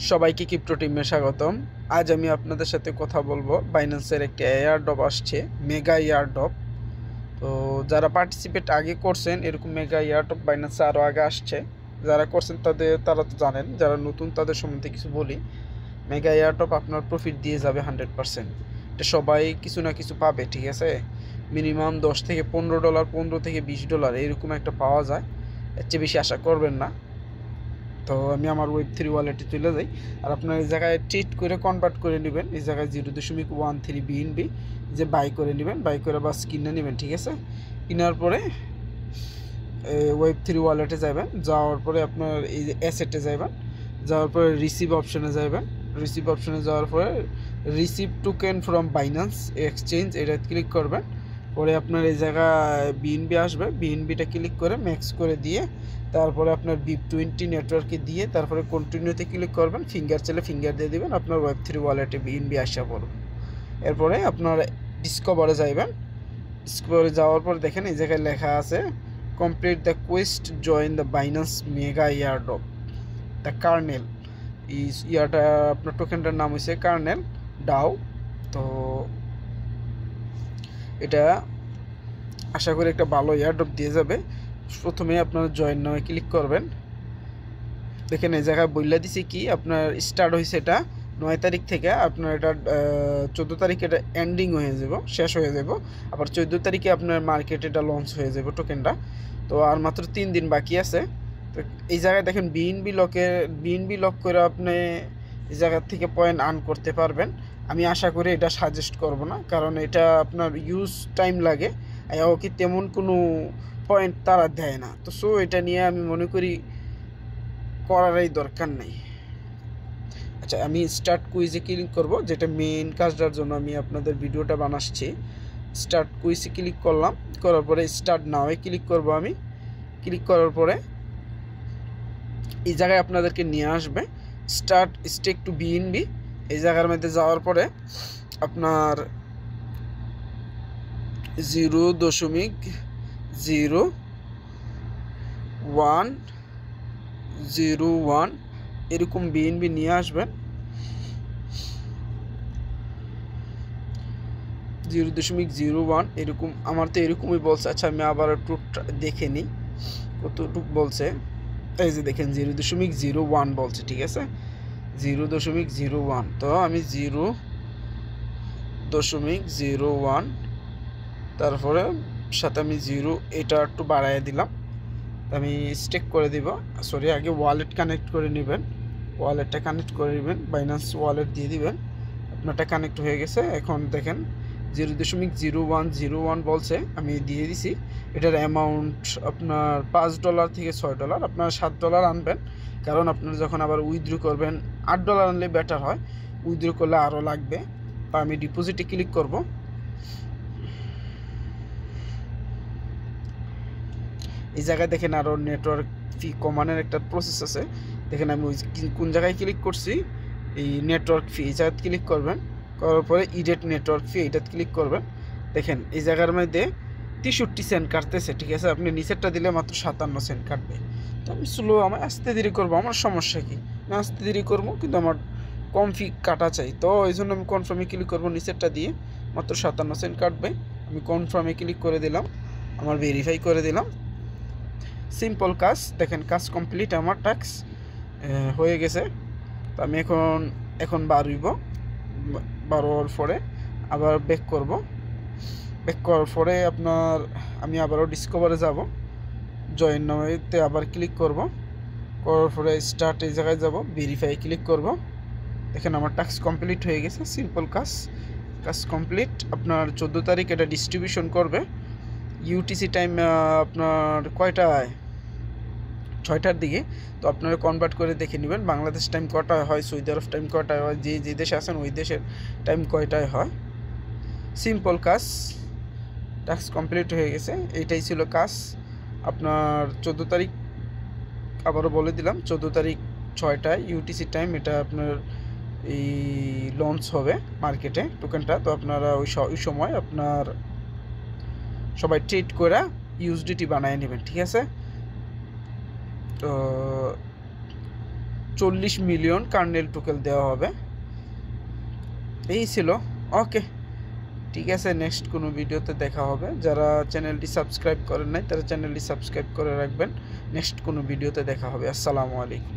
সবাইকে ক্রিপ্টো টিমে স্বাগতম। আজ আমি আপনাদের সাথে কথা বলবো বাইন্যান্সের একটি এয়ারড্রপ আসছে, মেগা এয়ারড্রপ। তো যারা পার্টিসিপেট আগে করছেন, এরকম মেগা এয়ারড্রপ বাইন্যান্সে আরও আগে আসছে। যারা করছেন তারা তো জানেন, যারা নতুন তাদের সম্বন্ধে কিছু বলি। মেগা এয়ারড্রপ আপনার প্রফিট দিয়ে যাবে 100%। এটা সবাই কিছু না কিছু পাবে, ঠিক আছে। মিনিমাম $10 থেকে $15, $15 থেকে $20 এরকম একটা পাওয়া যায়। এর চেয়ে বেশি আশা করবেন না। তো আমি আমার Web3 ওয়ালেটে চলে যাই, আর আপনার এই জায়গায় ট্রিট করে কনভার্ট করে নেবেন। এই জায়গায় 0.13 BNB যে বাই করে নেবেন, বাই করে বাস কিনে নেবেন, ঠিক আছে। কেনার পরে Web3 ওয়ালেটে যাবেন, যাওয়ার পরে আপনার এই যে অ্যাসেটে যাবেন, যাওয়ার পরে রিসিভ অপশনে যাবেন। রিসিভ অপশনে যাওয়ার পরে receive token from Binance exchange এটা ক্লিক করবেন। পরে আপনার এই জায়গায় বিএনবি আসবে, বিএনবিটা ক্লিক করে ম্যাক্স করে দিয়ে তারপরে আপনার BIP20 নেটওয়ার্কে দিয়ে তারপরে কন্টিনিউতে ক্লিক করবেন। ফিঙ্গার চাইলে ফিঙ্গার দিয়ে দেবেন, আপনার Web3 ওয়ালেটে বিএনবি আসা পড়বে। এরপরে আপনার ডিসকভারে যাইবেন। ডিসকভারে যাওয়ার পর দেখেন এই জায়গায় লেখা আছে complete the Quest, join the Binance mega airdrop the kernel. ইয়াটা আপনার টোকেনটার নাম হয়েছে কার্নেল ডাও। তো এটা আশা করি একটা ভালো এয়ারড্রপ দিয়ে যাবে। প্রথমে আপনার জয়েন নামে ক্লিক করবেন। দেখেন এই জায়গায় বইলা দিছি কি আপনার স্টার্ট হয়েছে এটা 9 তারিখ থেকে, আপনার এটা 14 তারিখে এটা এন্ডিং হয়ে যাব, শেষ হয়ে যাব। আবার 14 তারিখে আপনার মার্কেটে এটা লঞ্চ হয়ে যাব টোকেনটা। তো আর মাত্র 3 দিন বাকি আছে। তো এই জায়গায় দেখেন বিএনবি লক করে আপনি এই জায়গা থেকে পয়েন্ট আর্ন করতে পারবেন। আমি আশা করি এটা সাজেস্ট করব না, কারণ এটা আপনার ইউজ টাইম লাগে, কি তেমন কোনো পয়েন্ট তারা দেয় না। তো সো এটা নিয়ে আমি মনে করি করারই দরকার নেই। আচ্ছা, আমি স্টার্ট কুইজে ক্লিক করব, যেটা মেইন কাজটার জন্য আমি আপনাদের ভিডিওটা বানাচ্ছি। স্টার্ট কুইজে ক্লিক করলাম, করার পরে স্টার্ট নাওয়ে ক্লিক করব। আমি ক্লিক করার পরে এই জায়গায় আপনাদেরকে নিয়ে আসবে স্টার্ট স্টেক টু বিএনবি। এই জায়গার মধ্যে যাওয়ার পরে আপনার 0.0101 এরকম বিএনবি নিয়ে আসবেন। 0.01 এরকম, আমার তো এরকমই বলছে। আচ্ছা, আমি আবার একটু দেখে নিই কতটুক বলছে। এই যে দেখেন 0.01 বলছে, ঠিক আছে, 0.01। তো আমি 0.01 তারপরে সাথে আমি 0 এটা একটু বাড়াইয়া দিলাম। আমি স্টেক করে দিব। সরি, আগে ওয়ালেট কানেক্ট করে নেবেন, ওয়ালেটটা কানেক্ট করে নেবেন, বাইন্যান্স ওয়ালেট দিয়ে দিবেন। আপনারটা কানেক্ট হয়ে গেছে। এখন দেখেন 0.0101 বলছে, আমি দিয়ে দিছি। এটার অ্যামাউন্ট আপনার $5 থেকে $6। আপনার $7 আনবেন, কারণ আপনার যখন আবার উইথড্র করবেন $8 আনলে বেটার হয়, উইথড্র করলে আরও লাগবে। বা আমি ডিপোজিটে ক্লিক করব। এই জায়গায় দেখেন আরও নেটওয়ার্ক ফি কমানোর একটা প্রসেস আছে। দেখেন আমি কোন জায়গায় ক্লিক করছি, এই নেটওয়ার্ক ফি এই জায়গায় ক্লিক করবেন। করার পরে ইডেট নেটওয়ার্ক ফি এইটা ক্লিক করবেন। দেখেন এই জায়গার মধ্যে 63 সেন্ট কাটতেছে, ঠিক আছে। আপনি নিচেরটা দিলে মাত্র 57 সেন্ট কাটবে। তো আমি স্লো, আমার আস্তে দেরি করবো, আমার সমস্যা কি, আমি আস্তে দেরি করবো, কিন্তু আমার কম ফি কাটা চাই। তো এই জন্য আমি কনফার্মে ক্লিক করবো, নিচেরটা দিয়ে মাত্র 57 সেন্ট কাটবে। আমি কনফার্মে ক্লিক করে দিলাম, আমার ভেরিফাই করে দিলাম। সিম্পল কাজ। দেখেন কাজ কমপ্লিট, আমার টাস্ক হয়ে গেছে। তো আমি এখন বাড়িব, বাড়ার পরে আবার ব্যাক করব। ব্যাক করার পরে আপনার আমি আবারও ডিসকভারে যাব, জয়েন নামেতে আবার ক্লিক করব। করার পরে স্টার্ট এই জায়গায় যাব, ভেরিফাই ক্লিক করব। দেখেন আমার টাস্ক কমপ্লিট হয়ে গেছে। সিম্পল কাজ কমপ্লিট। আপনার 14 তারিখ এটা ডিস্ট্রিবিউশন করবে। ইউটিসি টাইম আপনার কয়টায়, 6টার দিকে। তো আপনারা কনভার্ট করে দেখে নেবেন বাংলাদেশ টাইম কটায় হয়, সৌদি আরব টাইম কটায় হয়, যে দেশে আছেন ওই দেশের টাইম কয়টায় হয়। সিম্পল কাজ, টাস্ক কমপ্লিট হয়ে গেছে। এইটাই ছিল কাজ। আপনার 14 তারিখ আবারও বলে দিলাম, 14 তারিখ 6টায় ইউটিসি টাইম এটা আপনার এই লঞ্চ হবে মার্কেটে টোকেনটা। তো আপনারা ওই সময় আপনার সবাই ট্রেড করে ইউএসডিটি বানিয়ে নেবেন, ঠিক আছে। তো 40 মিলিয়ন কার্নেল টোকেন দেওয়া হবে। এই ছিল। ওকে, ঠিক আছে, নেক্সট কোনো ভিডিওতে দেখা হবে। যারা চ্যানেলটি সাবস্ক্রাইব করেন নাই তারা চ্যানেলটি সাবস্ক্রাইব করে রাখবেন। নেক্সট কোনো ভিডিওতে দেখা হবে। আসসালামু আলাইকুম।